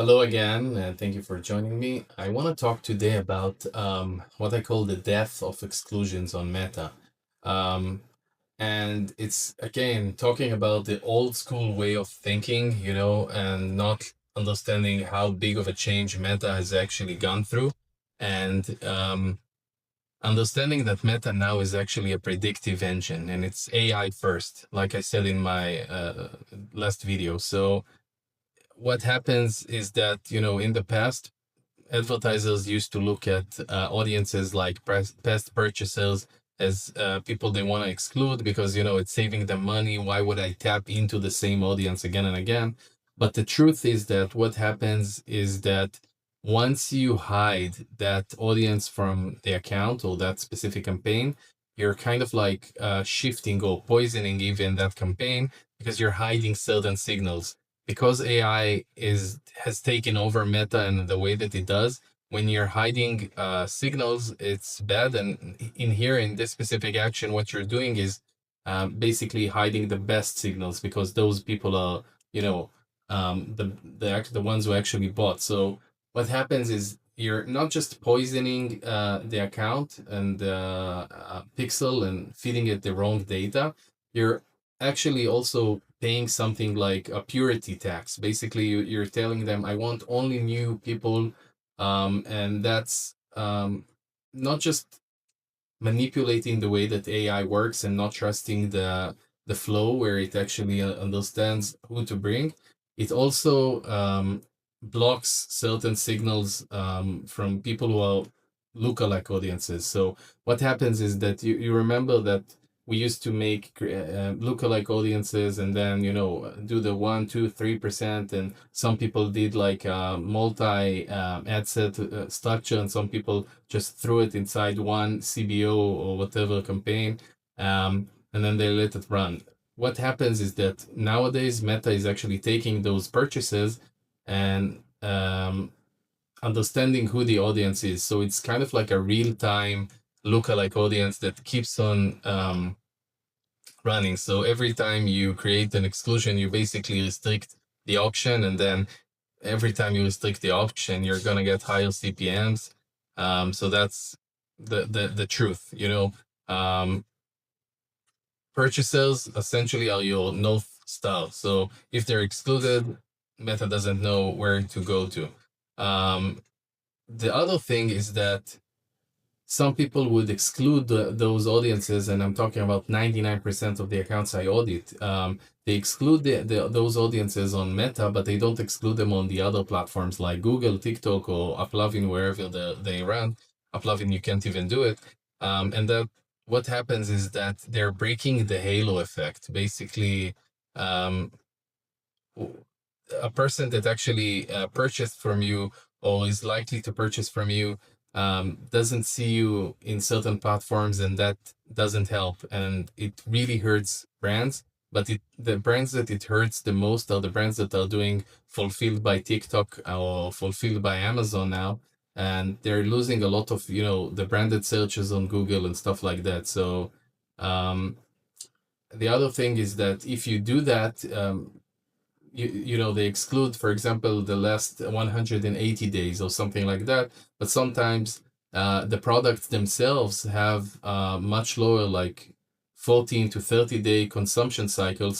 Hello again, and thank you for joining me. I want to talk today about what I call the death of exclusions on Meta. Um, and it's again talking about the old school way of thinking, and not understanding how big of a change Meta has actually gone through. And understanding that Meta now is actually a predictive engine and it's AI first, like I said in my last video. So, what happens is that in the past advertisers used to look at audiences like past purchasers as people they want to exclude because it's saving them money. Why would I tap into the same audience again and again? But the truth is that what happens is that once you hide that audience from the account or that specific campaign, you're kind of like shifting or poisoning even that campaign because you're hiding certain signals because AI is has taken over Meta and the way that it does. When you're hiding signals, it's bad. And in here, in this specific action, what you're doing is basically hiding the best signals because those people are, you know, the ones who actually bought. So what happens is you're not just poisoning the account and pixel and feeding it the wrong data. You're actually also paying something like a purity tax. Basically, you're telling them, I want only new people, and that's not just manipulating the way that AI works and not trusting the flow where it actually understands who to bring. It also blocks certain signals from people who are lookalike audiences. So what happens is that you remember that we used to make lookalike audiences and then do the 1 2 3%, and some people did like multi ad set structure, and some people just threw it inside one CBO or whatever campaign, and then they let it run. What happens is that nowadays Meta is actually taking those purchases and understanding who the audience is. So it's kind of like a real time lookalike audience that keeps on running. So every time you create an exclusion, you basically restrict the auction, and then every time you restrict the auction, you're gonna get higher CPMs. So that's the truth. Purchasers essentially are your North Star. So if they're excluded, Meta doesn't know where to go to. The other thing is that some people would exclude those audiences, and I'm talking about 99% of the accounts I audit. They exclude those audiences on Meta, but they don't exclude them on the other platforms like Google, TikTok, or Uplovin, wherever they run. Uplovin, you can't even do it. And that what happens is that they're breaking the halo effect. Basically, um, a person that actually purchased from you or is likely to purchase from you doesn't see you in certain platforms, and that doesn't help, and it really hurts brands. But the brands that it hurts the most are the brands that are doing fulfilled by TikTok or fulfilled by Amazon now, and they're losing a lot of the branded searches on Google and stuff like that. So um, the other thing is that if you do that, they exclude, for example, the last 180 days or something like that. But sometimes the products themselves have much lower, like 14 to 30 day consumption cycles.